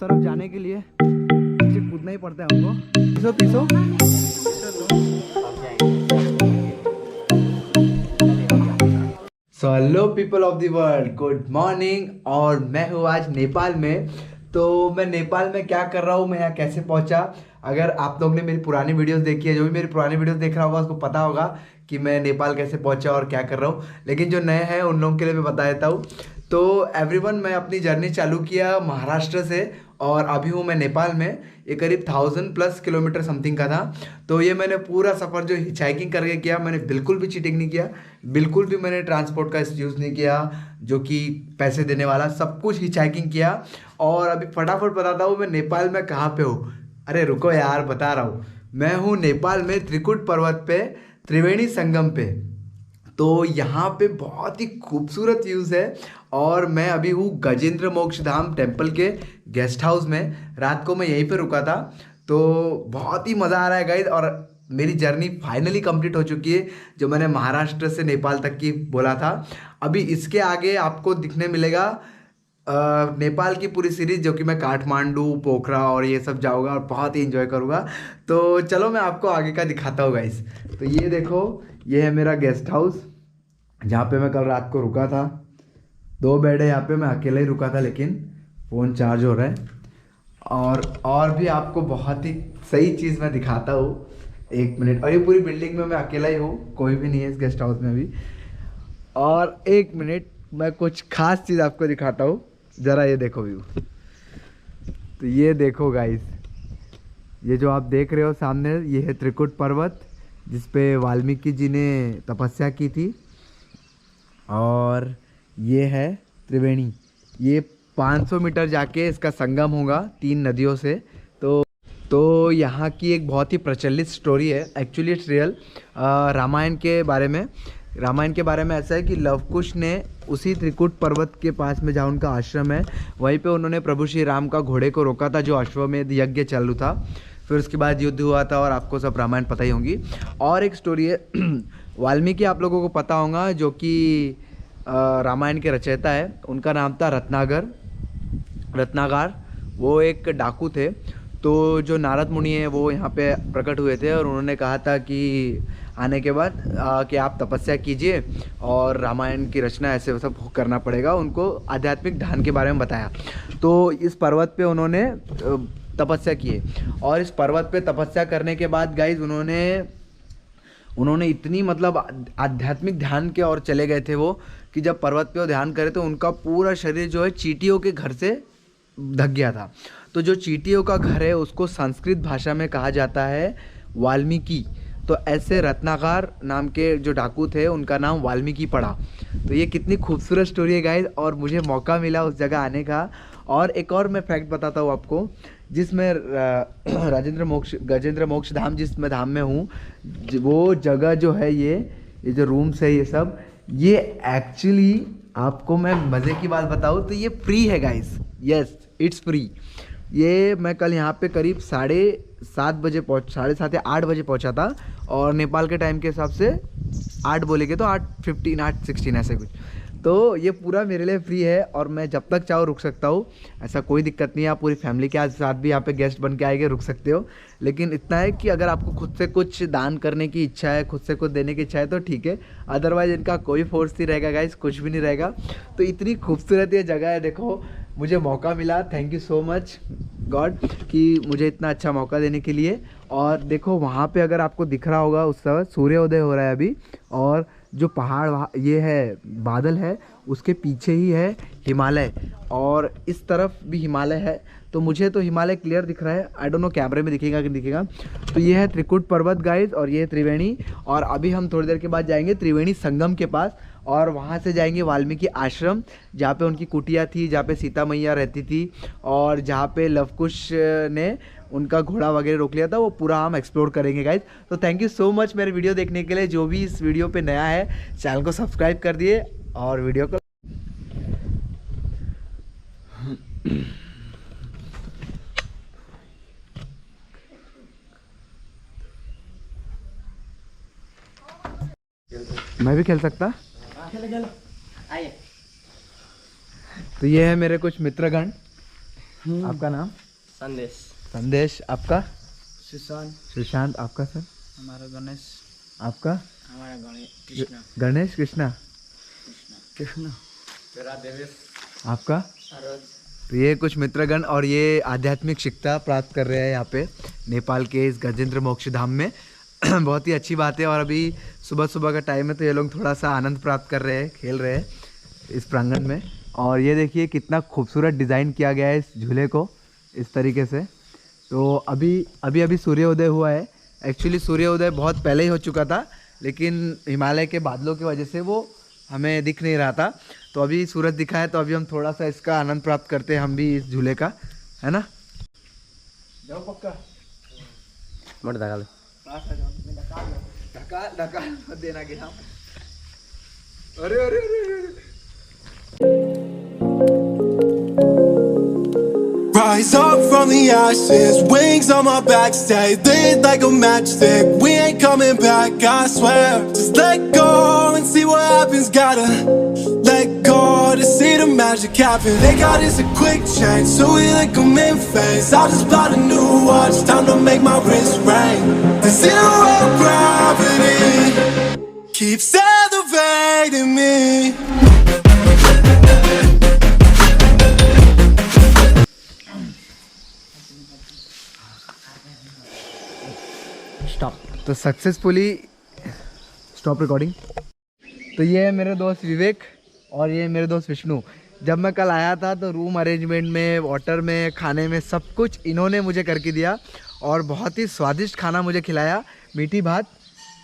तरफ जाने के लिए नीचे कूदना ही पड़ता है हमको। तीसो so hello people of the world, good morning. और मैं हूँ आज नेपाल में। तो मैं नेपाल में क्या कर रहा हूँ, मैं यहाँ कैसे पहुँचा। अगर आप लोग ने मेरी पुरानी वीडियोस देखी है, जो भी मेरी पुरानी वीडियोस देख रहा होगा उसको पता होगा कि मैं नेपाल कैसे पहुँचा और क्या कर रहा हूँ। लेकिन जो नए हैं उन लोगों के लिए मैं बता देता हूँ। तो एवरीवन, मैं अपनी जर्नी चालू किया महाराष्ट्र से और अभी हूँ मैं नेपाल में। ये करीब 1000+ किलोमीटर समथिंग का था। तो ये मैंने पूरा सफ़र जो हिचाइकिंग करके किया, मैंने बिल्कुल भी चीटिंग नहीं किया, बिल्कुल भी मैंने ट्रांसपोर्ट का यूज़ नहीं किया जो कि पैसे देने वाला, सब कुछ हिचाइकिंग किया। और अभी फटाफट बताता हूँ मैं नेपाल में कहाँ पे हूँ। अरे रुको यार, बता रहा हूँ। मैं हूँ नेपाल में त्रिकुट पर्वत पे, त्रिवेणी संगम पे। तो यहाँ पे बहुत ही खूबसूरत व्यूज़ है। और मैं अभी हूँ गजेंद्र मोक्ष धाम टेम्पल के गेस्ट हाउस में। रात को मैं यहीं पे रुका था। तो बहुत ही मज़ा आ रहा है गाइस। और मेरी जर्नी फाइनली कंप्लीट हो चुकी है, जो मैंने महाराष्ट्र से नेपाल तक की बोला था। अभी इसके आगे आपको दिखने मिलेगा नेपाल की पूरी सीरीज, जो कि मैं काठमांडू, पोखरा और ये सब जाऊँगा और बहुत ही इंजॉय करूँगा। तो चलो मैं आपको आगे का दिखाता हूँ गाइस। तो ये देखो, ये है मेरा गेस्ट हाउस जहाँ पे मैं कल रात को रुका था। 2 बेड है यहाँ पे, मैं अकेला ही रुका था, लेकिन फ़ोन चार्ज हो रहा है। और भी आपको बहुत ही सही चीज़ मैं दिखाता हूँ, 1 मिनट। और ये पूरी बिल्डिंग में मैं अकेला ही हूँ, कोई भी नहीं है इस गेस्ट हाउस में अभी। और 1 मिनट, मैं कुछ खास चीज़ आपको दिखाता हूँ, ज़रा ये देखो व्यू। तो ये देखो गाइस, ये जो आप देख रहे हो सामने, ये है त्रिकुट पर्वत, जिस पे वाल्मीकि जी ने तपस्या की थी। और ये है त्रिवेणी। ये 500 मीटर जाके इसका संगम होगा 3 नदियों से। तो यहाँ की एक बहुत ही प्रचलित स्टोरी है, एक्चुअली इट्स रियल। रामायण के बारे में ऐसा है कि लवकुश ने उसी त्रिकुट पर्वत के पास में जहाँ उनका आश्रम है, वहीं पे उन्होंने प्रभु श्री राम का घोड़े को रोका था, जो अश्वमेध यज्ञ चालू था। फिर उसके बाद युद्ध हुआ था, और आपको सब रामायण पता ही होंगी। और एक स्टोरी है वाल्मीकि, आप लोगों को पता होगा, जो कि रामायण के रचयिता है। उनका नाम था रत्नागार। वो एक डाकू थे। तो जो नारद मुनि है वो यहाँ पे प्रकट हुए थे, और उन्होंने कहा था कि आने के बाद कि आप तपस्या कीजिए और रामायण की रचना ऐसे सब करना पड़ेगा। उनको आध्यात्मिक ध्यान के बारे में बताया। तो इस पर्वत पे उन्होंने तपस्या की। और इस पर्वत पे तपस्या करने के बाद गाइज उन्होंने इतनी मतलब आध्यात्मिक ध्यान के और चले गए थे वो, कि जब पर्वत पे वो ध्यान करे तो उनका पूरा शरीर जो है चींटियों के घर से ढक गया था। तो जो चींटियों का घर है उसको संस्कृत भाषा में कहा जाता है वाल्मीकि। तो ऐसे रत्नाकर नाम के जो डाकू थे, उनका नाम वाल्मीकि पड़ा। तो ये कितनी खूबसूरत स्टोरी है गाइज, और मुझे मौका मिला उस जगह आने का। और एक और मैं फैक्ट बताता हूँ आपको, जिसमें गजेंद्र मोक्ष धाम, जिसमें धाम में हूँ, वो जगह जो है, ये जो रूम्स है, ये सब, ये एक्चुअली आपको मैं मज़े की बात बताऊँ तो ये फ्री है गाइस। Yes, it's free. ये मैं कल यहाँ पे करीब 7:30 या 8 बजे पहुँचा था। और नेपाल के टाइम के हिसाब से 8 बोलेंगे तो 8:15, 8:16 ऐसे कुछ। तो ये पूरा मेरे लिए फ्री है, और मैं जब तक चाहो रुक सकता हूँ, ऐसा कोई दिक्कत नहीं है। आप पूरी फैमिली के साथ भी यहाँ पे गेस्ट बन के आएंगे, रुक सकते हो। लेकिन इतना है कि अगर आपको खुद से कुछ दान करने की इच्छा है, खुद से कुछ देने की इच्छा है तो ठीक है, अदरवाइज इनका कोई फोर्स नहीं रहेगा गाइस, कुछ भी नहीं रहेगा। तो इतनी खूबसूरत ये जगह है, देखो मुझे मौका मिला, thank you so much God कि मुझे इतना अच्छा मौका देने के लिए। और देखो वहाँ पे अगर आपको दिख रहा होगा, उस समय सूर्योदय हो रहा है अभी, और जो पहाड़ ये है, बादल है, उसके पीछे ही है हिमालय, और इस तरफ भी हिमालय है। तो मुझे तो हिमालय क्लियर दिख रहा है, आई डोंट नो कैमरे में दिखेगा कि दिखेगा। तो ये है त्रिकुट पर्वत गाइस, और ये है त्रिवेणी। और अभी हम थोड़ी देर के बाद जाएंगे त्रिवेणी संगम के पास, और वहाँ से जाएंगे वाल्मीकि आश्रम, जहाँ पे उनकी कुटिया थी, जहाँ पे सीता मैया रहती थी, और जहाँ पे लवकुश ने उनका घोड़ा वगैरह रोक लिया था, वो पूरा हम एक्सप्लोर करेंगे गाइज। तो थैंक यू सो मच मेरे वीडियो देखने के लिए। जो भी इस वीडियो पे नया है, चैनल को सब्सक्राइब कर दिए और वीडियो को मैं भी खेल सकता। तो ये है मेरे कुछ मित्रगण, आपका नाम? संदेश। संदेश। आपका? सुशांत। सुशांत। आपका सर? हमारा गणेश। आपका? हमारा गणेश कृष्णा। गणेश। कृष्णा। कृष्णा। तेरा देवेश। आपका? अरज। तो ये कुछ मित्रगण और ये आध्यात्मिक शिक्षा प्राप्त कर रहे हैं यहाँ पे नेपाल के इस गजेंद्र मोक्ष धाम में। बहुत ही अच्छी बात है। और अभी सुबह सुबह का टाइम है तो ये लोग थोड़ा सा आनंद प्राप्त कर रहे हैं, खेल रहे हैं इस प्रांगण में। और ये देखिए कितना खूबसूरत डिज़ाइन किया गया है इस झूले को इस तरीके से। तो अभी सूर्योदय हुआ है। एक्चुअली सूर्योदय बहुत पहले ही हो चुका था, लेकिन हिमालय के बादलों की वजह से वो हमें दिख नहीं रहा था। तो अभी सूरज दिखा है, तो अभी हम थोड़ा सा इसका आनंद प्राप्त करते हैं हम भी इस झूले का, है ना। जाओ पक्का मत दगा ले। ढका मत देना कि हम। अरे अरे अरे अरे। Rise up from the ashes, wings on my back, stay lit like a matchstick. We ain't coming back, I swear. Just let go and see what happens. Gotta let go to see the magic happen. They got us a quick change, so we like them in phase. I'll just buy a new watch, time to make my wrist ring. The zero gravity keeps elevating me. तो successfully stop recording. तो ये है मेरे दोस्त विवेक और ये मेरे दोस्त विष्णु। जब मैं कल आया था तो रूम अरेंजमेंट में, वाटर में, खाने में सब कुछ इन्होंने मुझे करके दिया और बहुत ही स्वादिष्ट खाना मुझे खिलाया। मीठी भात,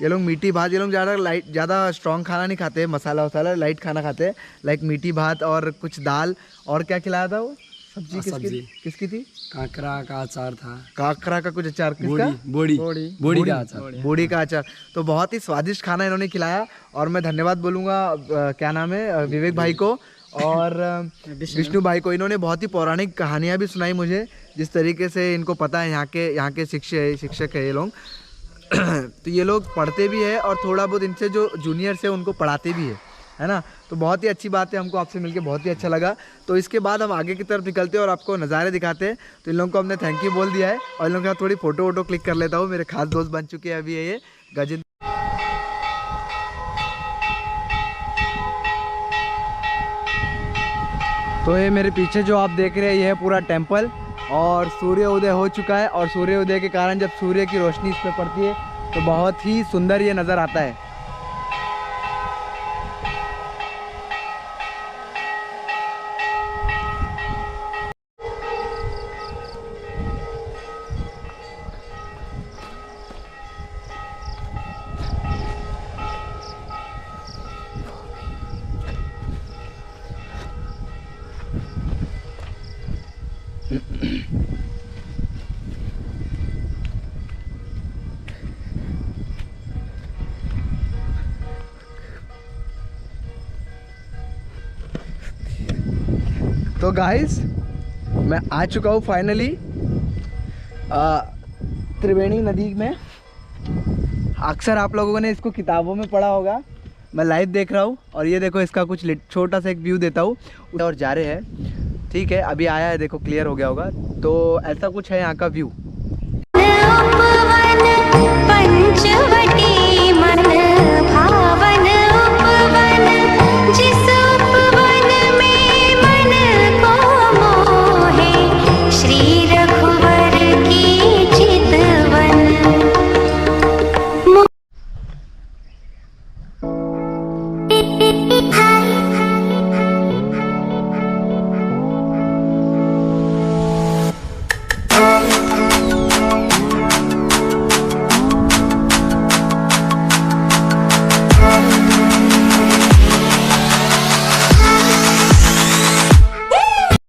ये लोग ज़्यादा स्ट्रॉन्ग खाना नहीं खाते, मसाला वसाला लाइट खाना खाते हैं। लाइक मीठी भात और कुछ दाल और क्या खिलाया था वो सब्जी किसकी थी? काकरा का अचार था। काकरा का कुछ अचार, किसका? बोड़ी का अचार। बोड़ी का अचार। तो बहुत ही स्वादिष्ट खाना इन्होंने खिलाया और मैं धन्यवाद बोलूँगा क्या नाम है, विवेक भाई को और विष्णु भाई को। इन्होंने बहुत ही पौराणिक कहानियाँ भी सुनाई मुझे, जिस तरीके से इनको पता है यहाँ के शिक्षक है ये लोग। तो ये लोग पढ़ते भी है और थोड़ा बहुत इनसे जो जूनियर्स है उनको पढ़ाते भी है ना। तो बहुत ही अच्छी बात है, हमको आपसे मिलके बहुत ही अच्छा लगा। तो इसके बाद हम आगे की तरफ निकलते हैं और आपको नज़ारे दिखाते हैं। तो इन लोगों को हमने थैंक यू बोल दिया है और इन लोगों के साथ थोड़ी फ़ोटो वोटो क्लिक कर लेता हूँ। मेरे खास दोस्त बन चुके हैं अभी ये गजेंद्र। तो ये मेरे पीछे जो आप देख रहे हैं ये है पूरा टेम्पल और सूर्योदय हो चुका है। और सूर्योदय के कारण जब सूर्य की रोशनी इस पर पड़ती है तो बहुत ही सुंदर ये नज़र आता है। तो गाइस मैं आ चुका हूँ फाइनली त्रिवेणी नदी में। अक्सर आप लोगों ने इसको किताबों में पढ़ा होगा, मैं लाइव देख रहा हूँ। और ये देखो इसका कुछ छोटा सा एक व्यू देता हूँ। और जा रहे हैं, ठीक है, अभी आया है, देखो क्लियर हो गया होगा। तो ऐसा कुछ है यहाँ का व्यू। पंचवटी मन भावन उपवन, जिस उपवन में मन को मोहे, श्री रघुवर की चितवन।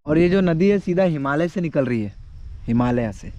और ये जो नदी है सीधा हिमालय से निकल रही है, हिमालय से।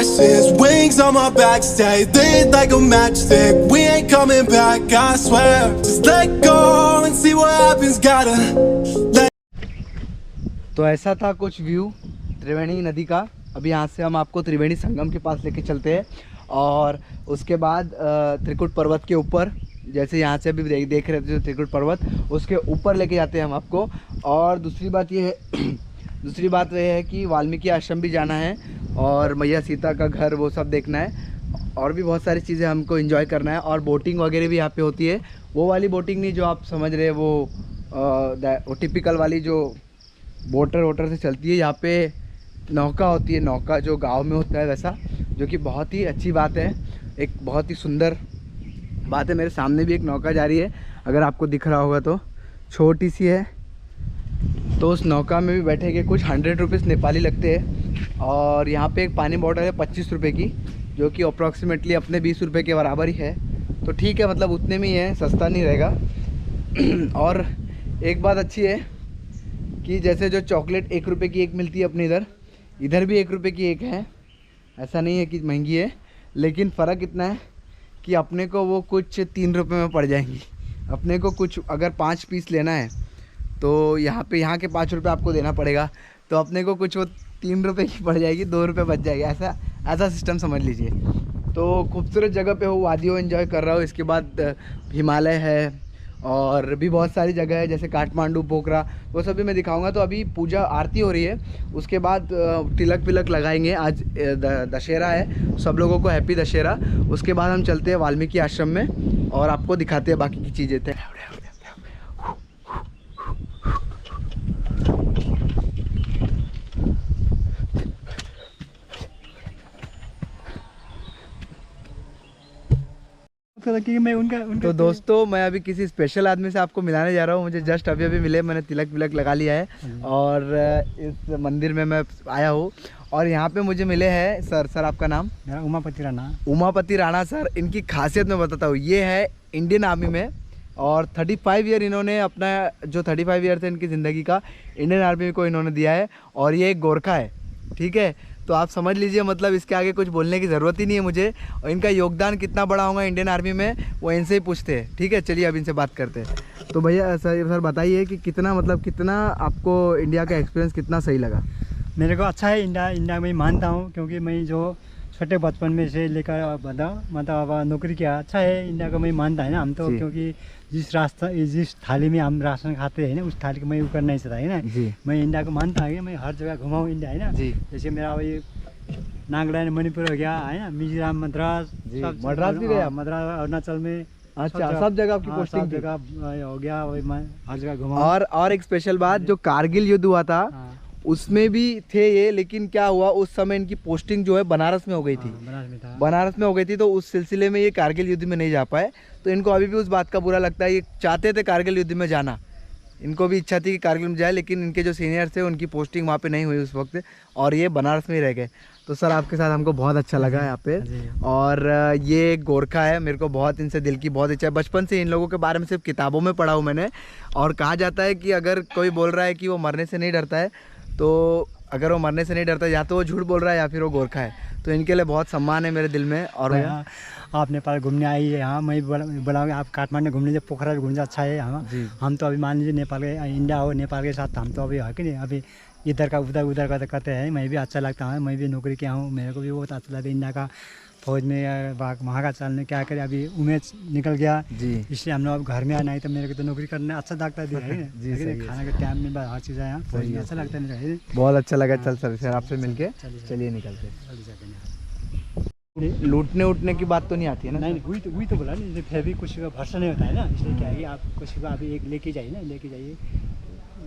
ashes, wings on my back, stay lit like a matchstick. We ain't coming back, I swear. Just let go and see what happens. Gotta let. तो ऐसा था कुछ व्यू त्रिवेणी नदी का। अभी यहाँ से हम आपको त्रिवेणी संगम के पास लेके चलते हैं और उसके बाद त्रिकुट पर्वत के ऊपर, जैसे यहाँ से अभी देख रहे थे त्रिकुट पर्वत, उसके ऊपर लेके जाते हैं हम आपको। और दूसरी बात ये है कि वाल्मीकि आश्रम भी जाना है और मैया सीता का घर वो सब देखना है और भी बहुत सारी चीज़ें हमको एंजॉय करना है। और बोटिंग वगैरह भी यहाँ पे होती है, वो वाली बोटिंग नहीं जो आप समझ रहे हैं, वो टिपिकल वाली जो वोटर से चलती है। यहाँ पे नौका होती है, नौका जो गांव में होता है वैसा, जो कि बहुत ही अच्छी बात है, एक बहुत ही सुंदर बात है। मेरे सामने भी एक नौका जा रही है, अगर आपको दिख रहा होगा तो छोटी सी है। तो उस नौका में भी बैठेंगे, कुछ 100 रुपीज़ नेपाली लगते हैं। और यहाँ पे एक पानी बॉटल है 25 रुपये की, जो कि अप्रॉक्सीमेटली अपने 20 रुपये के बराबर ही है। तो ठीक है, मतलब उतने में ही है, सस्ता नहीं रहेगा। और एक बात अच्छी है कि जैसे जो चॉकलेट 1 रुपये की एक मिलती है अपने इधर भी 1 रुपये की एक है। ऐसा नहीं है कि महंगी है, लेकिन फ़र्क इतना है कि अपने को वो कुछ 3 रुपये में पड़ जाएंगी। अपने को कुछ अगर 5 पीस लेना है तो यहाँ के 5 रुपये आपको देना पड़ेगा, तो अपने को कुछ वो 3 रुपये की पड़ जाएगी, 2 रुपये बच जाएगी। ऐसा सिस्टम समझ लीजिए। तो खूबसूरत जगह पे हो, वादियों एंजॉय कर रहा हो। इसके बाद हिमालय है और भी बहुत सारी जगह है, जैसे काठमांडू, पोखरा, वो सब भी मैं दिखाऊंगा। तो अभी पूजा आरती हो रही है, उसके बाद तिलक विलक लगाएंगे। आज दशहरा है, सब लोगों को हैप्पी दशहरा। उसके बाद हम चलते हैं वाल्मीकि आश्रम में और आपको दिखाते हैं बाकी की चीज़ें थे। तो दोस्तों, मैं अभी किसी स्पेशल आदमी से आपको मिलाने जा रहा हूँ। मुझे जस्ट अभी मिले, मैंने तिलक विलक लगा लिया है और इस मंदिर में मैं आया हूँ। और यहाँ पे मुझे मिले हैं सर आपका नाम? मेरा उमापति राणा। उमापति राणा सर। इनकी खासियत मैं बताता हूँ, ये है इंडियन आर्मी में और 35 ईयर इन्होंने अपना, जो 35 ईयर थे इनकी ज़िंदगी का, इंडियन आर्मी को इन्होंने दिया है। और ये एक गोरखा है, ठीक है। तो आप समझ लीजिए, मतलब इसके आगे कुछ बोलने की ज़रूरत ही नहीं है मुझे। और इनका योगदान कितना बड़ा होगा इंडियन आर्मी में, वो इनसे ही पूछते हैं, ठीक है। चलिए अब इनसे बात करते हैं। तो भैया सर बताइए कि कितना आपको इंडिया का एक्सपीरियंस कितना सही लगा? मेरे को अच्छा है। इंडिया में मानता हूँ, क्योंकि मैं जो छोटे बचपन में से लेकर मतलब नौकरी किया। अच्छा है इंडिया को, मैं मानता है ना हम तो, क्योंकि जिस थाली में हम राशन खाते हैं ना, उस थाली को मैं ऊपर नहीं सकता है ना। मैं इंडिया को मानता हूँ, मैं हर जगह घुमाऊँ इंडिया है ना। जैसे मेरा वही नागालैंड, मणिपुर हो गया है ना, मिजोरम, मद्रास भी गया, मद्रास, अरुणाचल में। अच्छा, सब जगह आपकी पोस्टिंग जगह हो गया, वही मैं हर जगह घुमाऊँ। और एक स्पेशल बात, जो कारगिल युद्ध हुआ था उसमें भी थे ये, लेकिन क्या हुआ उस समय इनकी पोस्टिंग जो है बनारस में हो गई थी। बनारस में हो गई थी, तो उस सिलसिले में ये कारगिल युद्ध में नहीं जा पाए। तो इनको अभी भी उस बात का बुरा लगता है। ये चाहते थे कारगिल युद्ध में जाना, इनको भी इच्छा थी कि कारगिल में जाए, लेकिन इनके जो सीनियर थे उनकी पोस्टिंग वहाँ पे नहीं हुई उस वक्त, और ये बनारस में ही रह गए। तो सर आपके साथ हमको बहुत अच्छा लगा यहाँ पे। और ये गोरखा है, मेरे को बहुत इनसे दिल की बहुत इच्छा है। बचपन से इन लोगों के बारे में सिर्फ किताबों में पढ़ा हूँ मैंने। और कहा जाता है कि अगर कोई बोल रहा है कि वो मरने से नहीं डरता है, तो अगर वो मरने से नहीं डरता, या तो वो झूठ बोल रहा है या फिर वो गोरखा है। तो इनके लिए बहुत सम्मान है मेरे दिल में। और आप नेपाल घूमने आई है, हाँ मैं बुलाऊँगा आप काठमांडू घूमने, जो पोखरा भी घूमने अच्छा है। हम तो अभी मान लीजिए नेपाल के, इंडिया हो नेपाल के साथ, हम तो अभी है कि नहीं, अभी इधर का उधर का करते हैं। मैं भी अच्छा लगता है, मैं भी नौकरी किया हूँ, मेरे को भी बहुत अच्छा लगता है। इंडिया का फौज में वहाँ का चलने क्या करे, अभी उम्र निकल गया जी, इसलिए हम लोग अब घर में आना है। तो मेरे को तो नौकरी करना अच्छा लगता है जी, खाना के टाइम में हर चीज़ है, फौज में अच्छा लगता है। बहुत अच्छा लगा। चल सर आपसे मिलके चलिए निकलते। लूटने उठने की बात तो नहीं आती है ना? नहीं, वही तो बोला नहीं, फिर भी कुछ का भरोसा नहीं होता है ना, इसलिए क्या है आप कुछ का अभी एक लेके जाइए ना,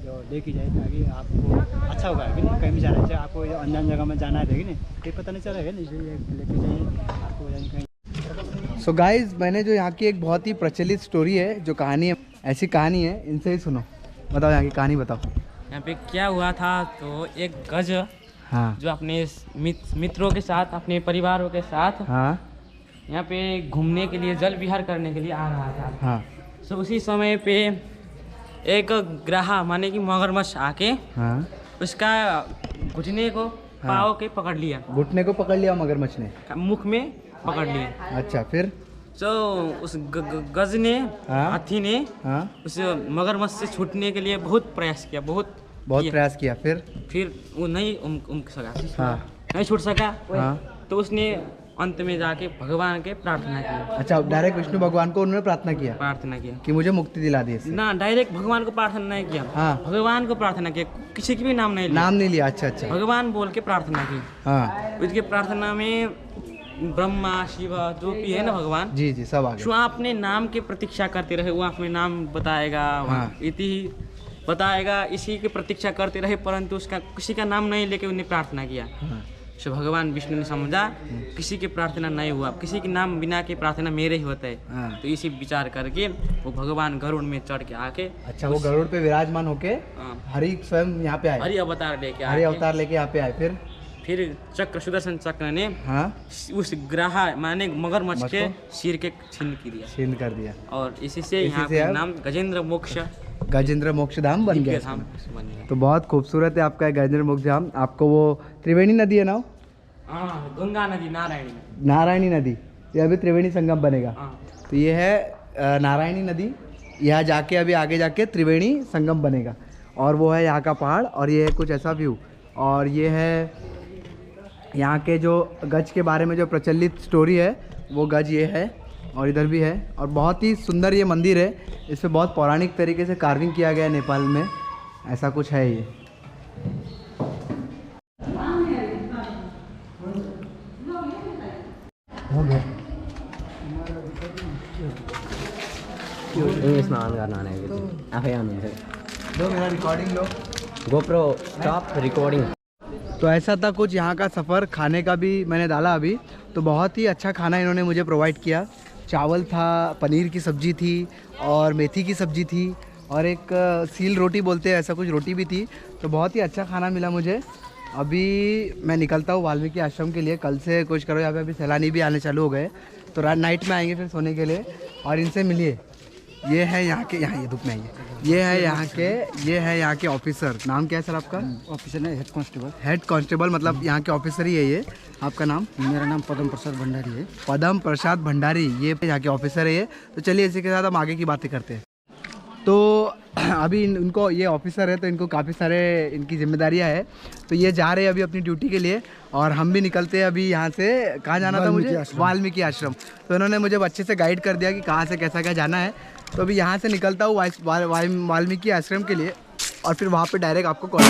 जो लेके जाए ताकि आपको अच्छा होगा कि नहीं, कहीं भी जाना चाहिए आपको, अनजान जगह में जाना है कि नहीं, ये पता नहीं चलेगा ना, इसलिए लेके जाइए आपको कहीं। सो गाइज, मैंने जो यहाँ की एक बहुत ही प्रचलित स्टोरी है, जो कहानी है, ऐसी कहानी है, इनसे ही सुनो। बताओ यहाँ की कहानी बताओ। यहाँ पे क्या हुआ था, तो एक गज जो अपने मित्रों के साथ, अपने परिवारों के साथ यहाँ पे घूमने के लिए, जल विहार करने के लिए आ रहा था। सो उसी समय पे एक ग्राह माने कि मगरमच्छ आके उसका घुटने को पाँव के पकड़ लिया, घुटने को पकड़ लिया मगरमच्छ ने, मुख में पकड़ लिया। अच्छा फिर तो उस गज ने, हाँ? हाथी ने हाँ उस मगरमच्छ से छूटने के लिए बहुत प्रयास किया, बहुत प्रयास किया, फिर वो नहीं उमक सका, हाँ नहीं छूट सका। हाँ। तो उसने अंत में जाके भगवान के प्रार्थना की। अच्छा, डायरेक्ट विष्णु भगवान को उन्होंने प्रार्थना किया कि मुझे मुक्ति दिला दी इससे। ना, डायरेक्ट भगवान को प्रार्थना नहीं किया, हाँ। भगवान को प्रार्थना किया, किसी की भी नाम नहीं लिया। अच्छा, भगवान बोल के प्रार्थना की। हाँ। उसके प्रार्थना में ब्रह्मा शिव जो भी है ना भगवान, जी सब आ गए। जो आपने नाम की प्रतीक्षा करते रहे, वो आपने नाम बताएगा, हाँ। इति बताएगा, इसी की प्रतीक्षा करते रहे, परंतु उसका किसी का नाम नहीं लेके उन्हें प्रार्थना किया। हाँ। तो भगवान विष्णु ने समझा किसी की प्रार्थना नहीं हुआ, किसी के नाम बिना के प्रार्थना मेरे ही होता है। हाँ। तो इसी विचार करके वो भगवान गरुड़ में चढ़ के आके, अच्छा, वो गरुड़ पे विराजमान होके हरि स्वयं यहाँ पे आए, हरि अवतार लेके यहाँ पे आए। फिर चक्र, सुदर्शन चक्र ने हाँ उस ग्राह माने मगरमच्छ के सिर के छीन कर दिया, और इसी से यहाँ का नाम गजेंद्र मोक्ष धाम बन गया। तो बहुत खूबसूरत है आपका गजेंद्र मोक्ष धाम। आपको वो त्रिवेणी नदी है ना, गंगा नदी, नारायणी नदी, ये अभी त्रिवेणी संगम बनेगा। तो ये है नारायणी नदी, यहाँ जाके अभी आगे जाके त्रिवेणी संगम बनेगा, और वो है यहाँ का पहाड़, और ये है कुछ ऐसा व्यू। और ये है यहाँ के जो गज के बारे में जो प्रचलित स्टोरी है, वो गज ये है, और इधर भी है। और बहुत ही सुंदर ये मंदिर है, इस पर बहुत पौराणिक तरीके से कार्विंग किया गया है नेपाल में, ऐसा कुछ है ये। हो गया स्नान करना लो मेरा रिकॉर्डिंग लो, गोप्रो स्टॉप रिकॉर्डिंग। तो ऐसा था कुछ यहाँ का सफ़र। खाने का भी मैंने डाला अभी, तो बहुत ही अच्छा खाना इन्होंने मुझे प्रोवाइड किया। चावल था, पनीर की सब्ज़ी थी, और मेथी की सब्ज़ी थी, और एक सील रोटी बोलते हैं ऐसा कुछ रोटी भी थी। तो बहुत ही अच्छा खाना मिला मुझे। अभी मैं निकलता हूँ वाल्मीकि आश्रम के लिए। कल से कुछ करो, यहाँ पे अभी सैलानी भी आने चालू हो गए, तो रात नाइट में आएंगे फिर सोने के लिए। और इनसे मिलिए, ये है यहाँ के, यहाँ ये धूप में आइए, ये है यहाँ के ऑफिसर। नाम क्या है सर आपका? ऑफिसर नहीं, हेड कांस्टेबल, मतलब यहाँ के ऑफिसर ही है ये। आपका नाम? मेरा नाम पदम प्रसाद भंडारी है। पदम प्रसाद भंडारी, ये यहाँ के ऑफिसर है ये। तो चलिए इसी के साथ हम आगे की बातें करते हैं। तो अभी इनको, ये ऑफिसर है तो इनको काफ़ी सारे इनकी जिम्मेदारियां है। तो ये जा रहे हैं अभी अपनी ड्यूटी के लिए, और हम भी निकलते हैं अभी यहाँ से। कहाँ जाना था मुझे? वाल्मीकि आश्रम। तो इन्होंने मुझे अच्छे से गाइड कर दिया कि कहाँ से कैसा क्या जाना है। तो अभी यहाँ से निकलता हूँ वाल्मीकि आश्रम के लिए, और फिर वहाँ पे डायरेक्ट आपको कॉल